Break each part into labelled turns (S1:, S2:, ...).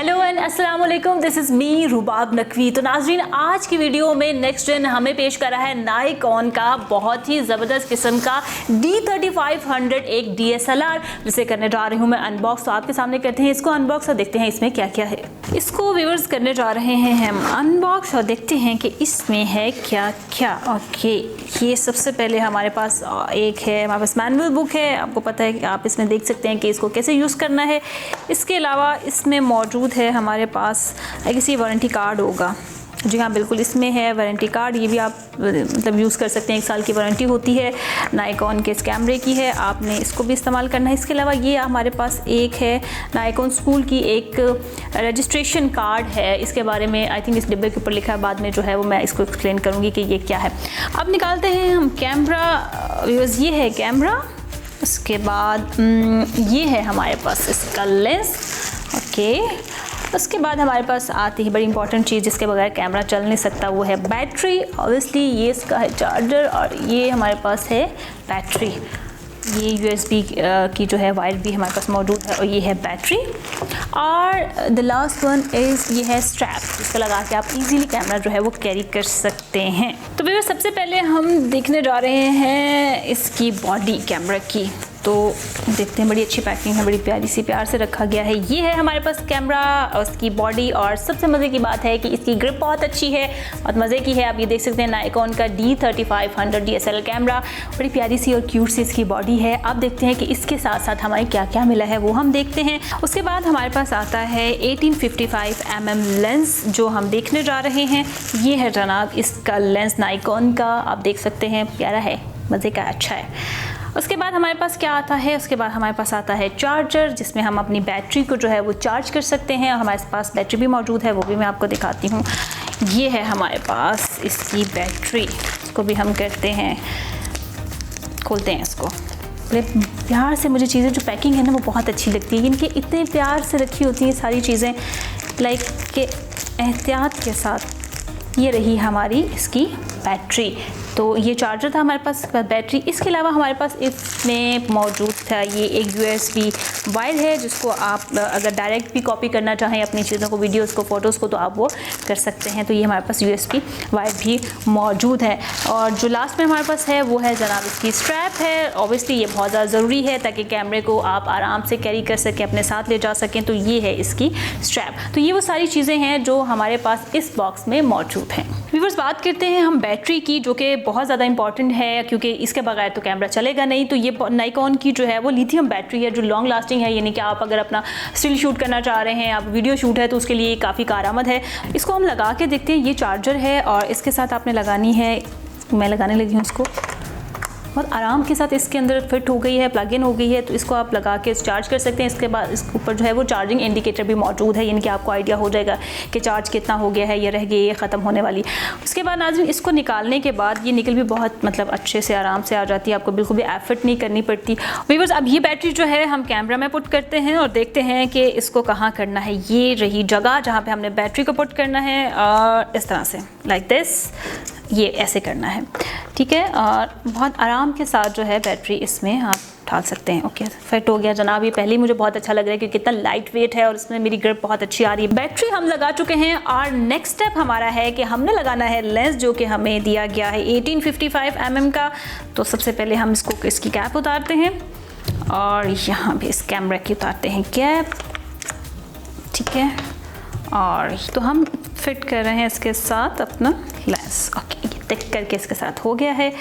S1: Hello and अस्सलाम वालेकुम, this is me रुबाब नकवी। तो नाज़रीन, आज की वीडियो में नेक्सजेन हमें पेश कर रहा है नाइकॉन का बहुत ही ज़बरदस्त किस्म का D3500 एक DSLR, जिसे करने जा रही हूँ मैं अनबॉक्स। तो आपके सामने करते हैं इसको अनबॉक्स और देखते हैं इसमें क्या क्या है। इसको व्यूअर्स करने जा रहे हैं हम अनबॉक्स और देखते हैं कि इसमें है क्या क्या। ओके, ये सबसे पहले हमारे पास एक है, हमारे पास मैनुअल बुक है। आपको पता है कि आप इसमें देख सकते हैं कि इसको कैसे यूज़ करना है। इसके अलावा इसमें मौजूद है हमारे पास किसी वारंटी कार्ड होगा। जी हाँ, बिल्कुल इसमें है वारंटी कार्ड। ये भी आप मतलब यूज़ कर सकते हैं, 1 साल की वारंटी होती है। नाइकॉन के इस कैमरे की है, आपने इसको भी इस्तेमाल करना है। इसके अलावा ये हमारे पास एक है नाइकॉन स्कूल की एक रजिस्ट्रेशन कार्ड है। इसके बारे में आई थिंक इस डिब्बे के ऊपर लिखा है, बाद में जो है वो मैं इसको एक्सप्लेन करूँगी कि ये क्या है। अब निकालते हैं हम कैमरा। ये है कैमरा। उसके बाद ये है हमारे पास इसका लेंस। ओके, उसके बाद हमारे पास आती है बड़ी इंपॉर्टेंट चीज़ जिसके बगैर कैमरा चल नहीं सकता, वो है बैटरी। ऑब्वियसली ये इसका है चार्जर और ये हमारे पास है बैटरी। ये USB की जो है वायर भी हमारे पास मौजूद है और ये है बैटरी। और द लास्ट वन इज़ ये है स्ट्रैप, जिसको लगा के आप इजीली कैमरा जो है वो कैरी कर सकते हैं। तो भैया सबसे पहले हम देखने जा रहे हैं इसकी बॉडी कैमरा की। तो देखते हैं, बड़ी अच्छी पैकिंग है, बड़ी प्यारी सी प्यार से रखा गया है। ये है हमारे पास कैमरा, उसकी बॉडी। और सबसे मज़े की बात है कि इसकी ग्रिप बहुत अच्छी है, बहुत मज़े की है। आप ये देख सकते हैं नाइकॉन का D3500 DSLR कैमरा, बड़ी प्यारी सी और क्यूट सी इसकी बॉडी है। अब देखते हैं कि इसके साथ साथ हमें क्या क्या मिला है, वो हम देखते हैं। उसके बाद हमारे पास आता है 1855 mm लेंस, जो हम देखने जा रहे हैं। ये है जनाब इसका लेंस नाइकॉन का, आप देख सकते हैं, प्यारा है, मज़े का, अच्छा है। उसके बाद हमारे पास क्या आता है, उसके बाद हमारे पास आता है चार्जर, जिसमें हम अपनी बैटरी को जो है वो चार्ज कर सकते हैं। हमारे पास बैटरी भी मौजूद है, वो भी मैं आपको दिखाती हूँ। ये है हमारे पास इसकी बैटरी, इसको भी हम करते हैं, खोलते हैं इसको। बड़े प्यार से मुझे चीज़ें जो पैकिंग है ना वो बहुत अच्छी लगती है। इनके इतने प्यार से रखी होती हैं सारी चीज़ें, लाइक के एहतियात के साथ। ये रही हमारी इसकी बैटरी। तो ये चार्जर था हमारे पास, बैटरी। इसके अलावा हमारे पास इसमें मौजूद था ये एक USB वायर है, जिसको आप अगर डायरेक्ट भी कॉपी करना चाहें अपनी चीज़ों को, वीडियोस को, फ़ोटोज़ को, तो आप वो कर सकते हैं। तो ये हमारे पास USB वायर भी मौजूद है। और जो लास्ट में हमारे पास है वो है जनाब इसकी स्ट्रैप है। ऑब्वियसली ये बहुत ज़्यादा ज़रूरी है ताकि कैमरे को आप आराम से कैरी कर सकें, अपने साथ ले जा सकें। तो ये है इसकी स्ट्रैप। तो ये वो सारी चीज़ें हैं जो हमारे पास इस बॉक्स में मौजूद हैं। व्यूअर्स, बात करते हैं हम बैटरी की, जो कि बहुत ज़्यादा इंपॉर्टेंट है क्योंकि इसके बगैर तो कैमरा चलेगा नहीं। तो ये नाइकॉन की जो है वो लिथियम बैटरी है, जो लॉन्ग लास्टिंग है। यानी कि आप अगर अपना स्टिल शूट करना चाह रहे हैं, आप वीडियो शूट है, तो उसके लिए काफ़ी कारआमद है। इसको हम लगा के देखते हैं। ये चार्जर है और इसके साथ आपने लगानी है, मैं लगाने लगी हूँ इसको, बहुत आराम के साथ इसके अंदर फिट हो गई है, प्लग इन हो गई है। तो इसको आप लगा के चार्ज कर सकते हैं। इसके बाद इसके ऊपर जो है वो चार्जिंग इंडिकेटर भी मौजूद है, यानी कि आपको आइडिया हो जाएगा कि चार्ज कितना हो गया है, ये रह गई, ये ख़त्म होने वाली। उसके बाद नाज़रीन, इसको निकालने के बाद ये निकल भी बहुत मतलब अच्छे से आराम से आ जाती है, आपको बिल्कुल भी एफर्ट नहीं करनी पड़ती। व्यूअर्स, अब ये बैटरी जो है हम कैमरा में पुट करते हैं और देखते हैं कि इसको कहाँ करना है। ये रही जगह जहाँ पर हमने बैटरी को पुट करना है, और इस तरह से लाइक दिस, ये ऐसे करना है, ठीक है। और बहुत आराम के साथ जो है बैटरी इसमें आप डाल सकते हैं। ओके, फिट हो गया जनाब। ये पहले ही मुझे बहुत अच्छा लग रहा है क्योंकि कितना लाइट वेट है और इसमें मेरी ग्रिप बहुत अच्छी आ रही है। बैटरी हम लगा चुके हैं और नेक्स्ट स्टेप हमारा है कि हमने लगाना है लेंस, जो कि हमें दिया गया है 1855 mm का। तो सबसे पहले हम इसकी कैप उतारते हैं और यहाँ भी इस कैमरा की उतारते हैं कैप, ठीक है। और तो हम फिट कर रहे हैं इसके साथ अपना लेंस। ओके, ये टिक करके इसके साथ हो गया है।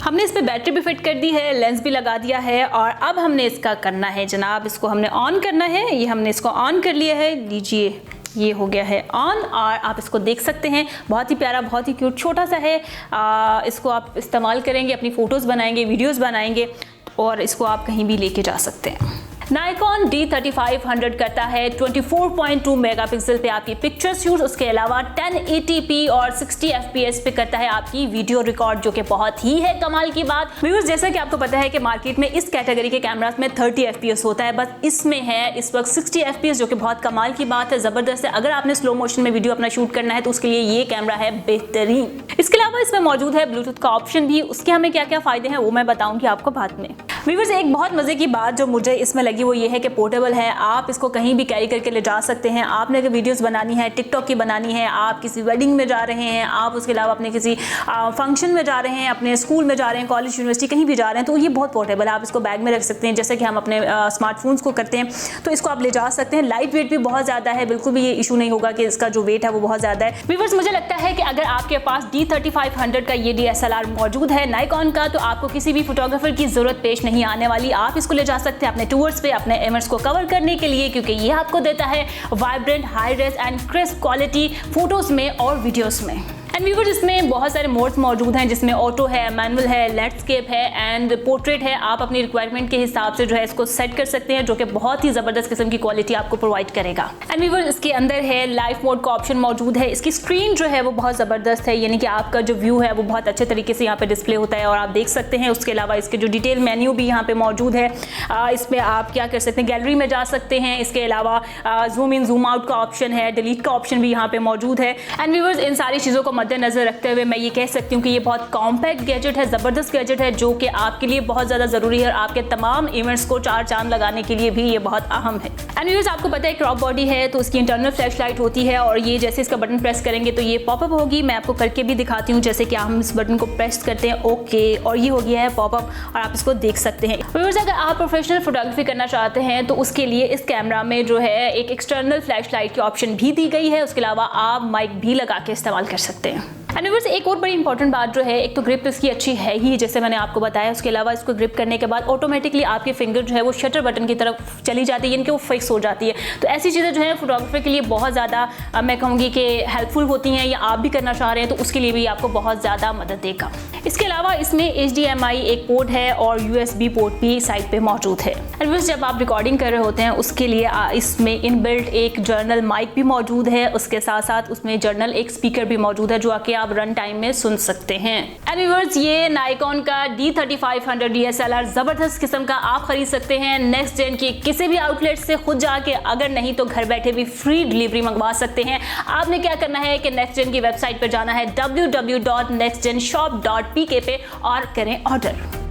S1: हमने इस पर बैटरी भी फिट कर दी है, लेंस भी लगा दिया है। और अब हमने इसका करना है जनाब, इसको हमने ऑन करना है। ये हमने इसको ऑन कर लिया है, लीजिए, ये हो गया है ऑन। और आप इसको देख सकते हैं, बहुत ही प्यारा, बहुत ही क्यूट, छोटा सा है। इसको आप इस्तेमाल करेंगे, अपनी फ़ोटोज़ बनाएंगे, वीडियोज़ बनाएंगे, और इसको आप कहीं भी लेके जा सकते हैं। नाइकॉन D3500 करता है 24.2 मेगापिक्सल पे आपकी पिक्चर शूट। उसके अलावा 1080p और 60 FPS पे करता है आपकी वीडियो रिकॉर्ड, जो कि बहुत ही है कमाल की बात। व्यूअर्स, जैसा कि आपको पता है कि मार्केट में इस कैटेगरी के कैमरास में 30 FPS होता है, बस इसमें है इस वक्त 60 FPS, जो कि बहुत कमाल की बात है, ज़बरदस्त है। अगर आपने स्लो मोशन में वीडियो अपना शूट करना है तो उसके लिए ये कैमरा है बेहतरीन। इसके अलावा इसमें मौजूद है ब्लूटूथ का ऑप्शन भी। उसके हमें क्या क्या फ़ायदे हैं वो मैं बताऊँगी आपको बाद में। व्यूअर्स, एक बहुत मजे की बात जो मुझे इसमें लगी वो ये है कि पोर्टेबल है, आप इसको कहीं भी कैरी करके ले जा सकते हैं। आपने अगर वीडियोस बनानी है, टिकटॉक की बनानी है, आप किसी वेडिंग में जा रहे हैं, आप उसके अलावा अपने किसी फंक्शन में जा रहे हैं, अपने स्कूल में जा रहे हैं, कॉलेज यूनिवर्सिटी कहीं भी जा रहे हैं, तो ये बहुत पोर्टेबल है। आप इसको बैग में रख सकते हैं, जैसे कि हम अपने स्मार्टफोन्स को करते हैं, तो इसको आप ले जा सकते हैं। लाइट वेट भी बहुत ज़्यादा है, बिल्कुल भी ये इशू नहीं होगा कि इसका जो वेट है वो बहुत ज़्यादा है। व्यूअर्स, मुझे लगता है कि अगर आपके पास D3500 का ये DSLR मौजूद है नाइकॉन का, तो आपको किसी भी फोटोग्राफर की जरूरत पेश नहीं आने वाली। आप इसको ले जा सकते हैं अपने टूर्स पे, अपने इवेंट्स को कवर करने के लिए, क्योंकि ये आपको देता है vibrant, high res and crisp quality photos में और वीडियोस में। एंड व्यूअर्स, इसमें बहुत सारे मोड्स मौजूद हैं, जिसमें ऑटो है, मैनुअल है, लैंडस्केप है एंड पोर्ट्रेट है। आप अपनी रिक्वायरमेंट के हिसाब से जो है इसको सेट कर सकते हैं, जो कि बहुत ही ज़बरदस्त किस्म की क्वालिटी आपको प्रोवाइड करेगा। एंड व्यूअर्स, इसके अंदर है लाइव मोड का ऑप्शन मौजूद है। इसकी स्क्रीन जो है वो बहुत ज़बरदस्त है, यानी कि आपका जो व्यू है वो बहुत अच्छे तरीके से यहाँ पे डिस्प्ले होता है और आप देख सकते हैं। उसके अलावा इसके जो डिटेल मेन्यू भी यहाँ पे मौजूद है, इसमें आप क्या कर सकते हैं, गैलरी में जा सकते हैं। इसके अलावा जूम इन जूम आउट का ऑप्शन है, डिलीट का ऑप्शन भी यहाँ पे मौजूद है। एंड व्यूअर्स, इन सारी चीज़ों को मद्देनजर रखते हुए मैं ये कह सकती हूँ कि ये बहुत कॉम्पैक्ट गैजेट है, ज़बरदस्त गैजेट है, जो कि आपके लिए बहुत ज़्यादा ज़रूरी है और आपके तमाम इवेंट्स को चार चांद लगाने के लिए भी ये बहुत अहम है। एंड व्यूअर्स, आपको पता है क्रॉप बॉडी है, तो उसकी इंटरनल फ्लैश लाइट होती है और ये जैसे इसका बटन प्रेस करेंगे तो ये पॉपअप होगी। मैं आपको करके भी दिखाती हूँ, जैसे कि हम इस बटन को प्रेस करते हैं, ओके, और ये हो गया है पॉपअप और आप इसको देख सकते हैं। व्यूअर्स, अगर आप प्रोफेशनल फोटोग्राफी करना चाहते हैं तो उसके लिए इस कैमरा में जो है एक एक्सटर्नल फ्लैश लाइट की ऑप्शन भी दी गई है। उसके अलावा आप माइक भी लगा के इस्तेमाल कर सकते हैं। एंड व्यूअर्स, एक और बड़ी इंपॉर्टेंट बात जो है, एक तो ग्रिप इसकी अच्छी है ही, जैसे मैंने आपको बताया। उसके अलावा इसको ग्रिप करने के बाद ऑटोमेटिकली आपकी फिंगर जो है वो शटर बटन की तरफ चली जाती है, यानी कि वो फिक्स हो जाती है। तो ऐसी चीज़ें जो है फोटोग्राफर के लिए बहुत ज़्यादा मैं कहूँगी कि हेल्पफुल होती हैं, या आप भी करना चाह रहे हैं तो उसके लिए भी आपको बहुत ज़्यादा मदद देगा। इसके अलावा इसमें HDMI एक पोर्ट है और USB पोर्ट भी साइड पे मौजूद है। एंड व्यूअर्स, जब आप रिकॉर्डिंग कर रहे होते हैं उसके लिए इसमें इनबिल्ट एक जर्नल माइक भी मौजूद है। उसके साथ साथ उसमें जर्नल एक स्पीकर भी मौजूद है, जो आके आप रन टाइम में सुन सकते हैं। एंड व्यूअर्स, ये नाइकॉन का D3500 DSLR ज़बरदस्त किस्म का आप खरीद सकते हैं नेक्सजेन की किसी भी आउटलेट से खुद जाके, अगर नहीं तो घर बैठे भी फ्री डिलीवरी मंगवा सकते हैं। आपने क्या करना है कि नेक्सजेन की वेबसाइट पर जाना है www.nexgenshop.pk पे और करें ऑर्डर।